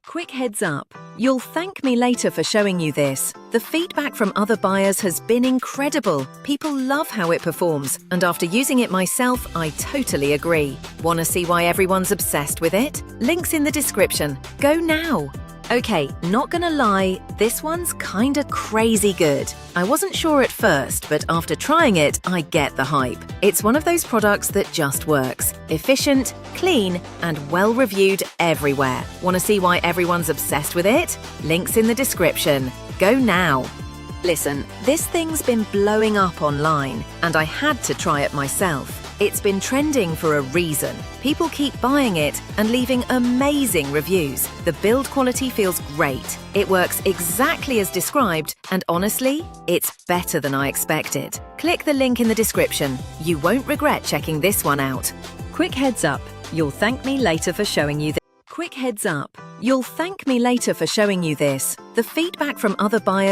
Quick heads up, you'll thank me later for showing you this. The feedback from other buyers has been incredible. People love how it performs, and after using it myself, I totally agree. Want to see why everyone's obsessed with it? Links in the description. Go now! Okay, not gonna lie, this one's kinda crazy good. I wasn't sure at first, but after trying it, I get the hype. It's one of those products that just works. Efficient, clean, and well-reviewed everywhere. Wanna see why everyone's obsessed with it? Links in the description. Go now! Listen, this thing's been blowing up online, and I had to try it myself. It's been trending for a reason. People keep buying it and leaving amazing reviews. The build quality feels great. It works exactly as described, and honestly, it's better than I expected. Click the link in the description. You won't regret checking this one out. Quick heads up, you'll thank me later for showing you this. Quick heads up, you'll thank me later for showing you this. The feedback from other buyers